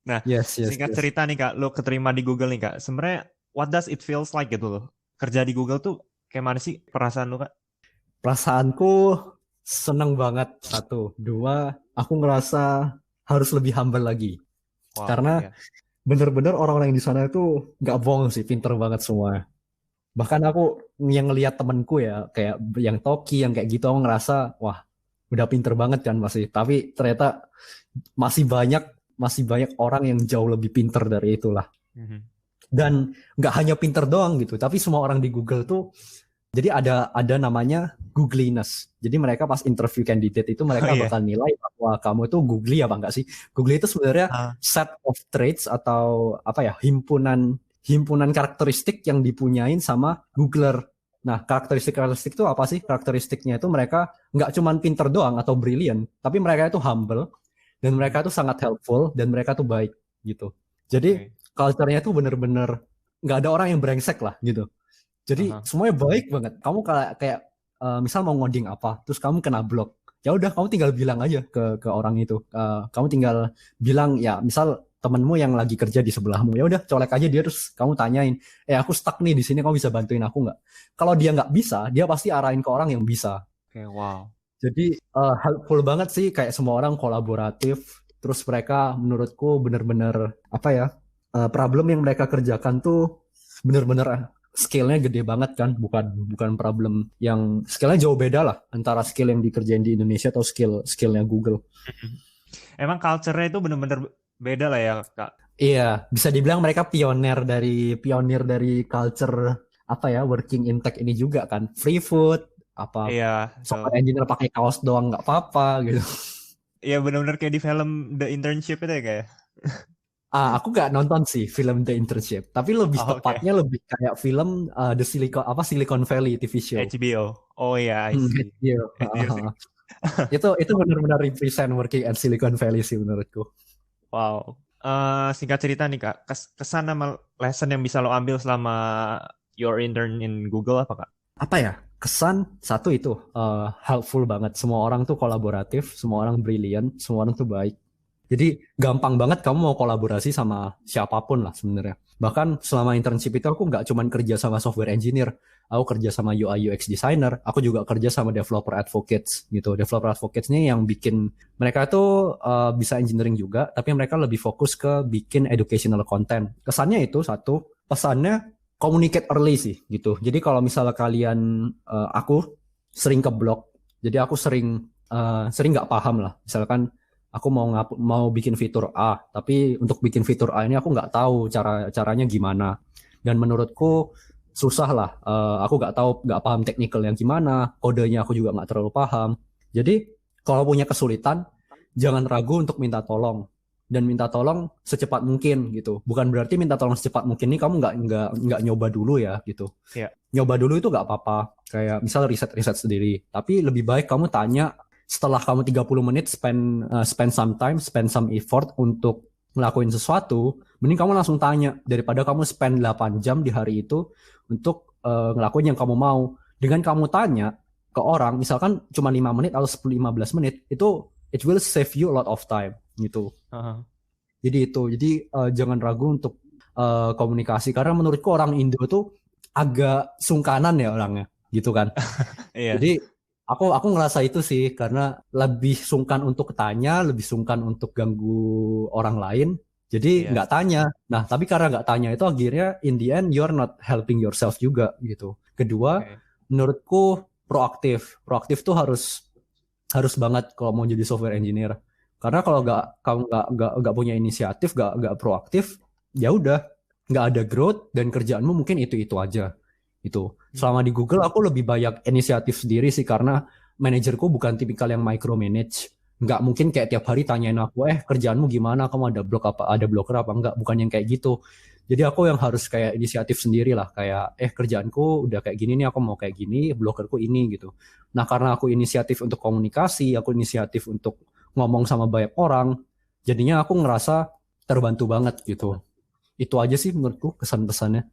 Nah, Yes, yes, singkat yes. cerita nih Kak, lo keterima di Google nih Kak. Sebenarnya what does it feels like gitu loh. Kerja di Google tuh kayak mana sih perasaan lo Kak? Perasaanku seneng banget, satu. Dua, aku ngerasa harus lebih humble lagi. Wow, Karena ya. bener-bener orang-orang yang di sana itu nggak bohong sih, pinter banget semua. Bahkan aku yang ngelihat temenku ya, kayak yang Toki, yang kayak gitu, aku ngerasa, wah, udah pinter banget kan masih. Tapi ternyata masih banyak, masih banyak orang yang jauh lebih pinter dari itulah. Mhm. Dan nggak hanya pinter doang gitu, tapi semua orang di Google tuh, jadi ada namanya googliness. Jadi mereka pas interview candidate itu Oh mereka iya. bakal nilai bahwa kamu itu googly apa enggak sih. Googly itu sebenarnya Ah, set of traits atau apa ya, himpunan himpunan karakteristik yang dipunyain sama Googler. Nah, karakteristik-karakteristik itu apa sih? Karakteristiknya itu mereka nggak cuman pinter doang atau brilliant, tapi mereka itu humble dan mhm. mereka tuh sangat helpful dan mereka tuh baik gitu. Jadi Oke. culture-nya tuh bener-bener nggak ada orang yang brengsek lah gitu. Jadi Aha. semuanya baik banget. Kamu kayak misal mau ngoding apa, terus kamu kena blok. Ya udah kamu tinggal bilang aja ke orang itu. Kamu tinggal bilang ya, misal temenmu yang lagi kerja di sebelahmu, ya udah colek aja dia terus kamu tanyain, aku stuck nih di sini, kamu bisa bantuin aku nggak? Kalau dia nggak bisa, dia pasti arahin ke orang yang bisa. Oke, wow. Jadi helpful banget sih, kayak semua orang kolaboratif. Terus mereka menurutku bener-bener apa ya, problem yang mereka kerjakan tuh bener-bener skillnya gede banget kan, bukan bukan problem yang skillnya jauh beda lah antara skill yang dikerjain di Indonesia atau skillnya Google. Mhm. Emang culture-nya itu bener-bener beda lah ya Kak. Iya, bisa dibilang mereka pionir dari culture apa ya, working in tech ini juga kan, free food, apa Iya, software so engineer pakai kaos doang nggak apa-apa gitu. iya bener-bener kayak di film The Internship itu ya kayak. Aku nggak nonton sih film The Internship, tapi lebih Oh, oke. tepatnya lebih kayak film The Silicon Valley TV show. HBO. Oh iya, I see. Iya. HBO sih. Itu benar-benar represent working at Silicon Valley sih menurutku. Wow. Singkat cerita nih Kak, kesan sama lesson yang bisa lo ambil selama your intern in Google apa Kak? Apa ya? Kesan satu itu helpful banget. Semua orang tuh kolaboratif, semua orang brilliant, semua orang tuh baik. Jadi gampang banget kamu mau kolaborasi sama siapapun lah sebenarnya. Bahkan selama internship itu aku nggak cuman kerja sama software engineer, aku kerja sama UI UX designer, aku juga kerja sama developer advocates gitu. Developer advocates ini yang bikin mereka tuh bisa engineering juga, tapi mereka lebih fokus ke bikin educational content. Kesannya itu satu, pesannya communicate early sih gitu. Jadi kalau misalnya kalian aku sering keblok, jadi aku sering nggak paham lah. Misalkan aku mau bikin fitur A, tapi untuk bikin fitur A ini aku nggak tahu caranya gimana. Dan menurutku susah lah. Aku nggak paham technical yang gimana, kodenya aku juga nggak terlalu paham. Jadi kalau punya kesulitan, jangan ragu untuk minta tolong dan minta tolong secepat mungkin gitu. Bukan berarti minta tolong secepat mungkin ini kamu nggak nyoba dulu ya gitu. Ya. Nyoba dulu itu nggak apa-apa. Kayak misal riset-riset sendiri. Tapi lebih baik kamu tanya setelah kamu 30 menit spend some time, spend some effort untuk ngelakuin sesuatu, mending kamu langsung tanya daripada kamu spend 8 jam di hari itu untuk ngelakuin yang kamu mau. Dengan kamu tanya ke orang, misalkan cuma 5 menit atau 10-15 menit, itu it will save you a lot of time gitu. Heeh. Jadi jangan ragu untuk komunikasi karena menurutku orang Indo tuh agak sungkanan ya orangnya gitu kan. Iya. Jadi aku ngerasa itu sih karena lebih sungkan untuk tanya, lebih sungkan untuk ganggu orang lain. Jadi Iya. nggak tanya. Nah, tapi karena nggak tanya itu akhirnya in the end you're not helping yourself juga gitu. Kedua, Oke. menurutku proaktif. Proaktif tuh harus harus banget kalau mau jadi software engineer. Karena kalau Mhm. kamu nggak punya inisiatif, nggak proaktif, ya udah nggak ada growth dan kerjaanmu mungkin itu aja. Itu selama Mhm. di Google aku lebih banyak inisiatif sendiri sih karena manajerku bukan tipikal yang micromanage. Nggak mungkin kayak tiap hari tanyain aku, kerjaanmu gimana, kamu ada blok apa, ada blocker apa enggak, bukan yang kayak gitu. Jadi aku yang harus kayak inisiatif sendiri lah, kayak kerjaanku udah kayak gini nih, aku mau kayak gini, blockerku ini gitu. Nah, karena aku inisiatif untuk komunikasi, aku inisiatif untuk ngomong sama banyak orang, jadinya aku ngerasa terbantu banget gitu. Itu aja sih menurutku kesan-pesannya.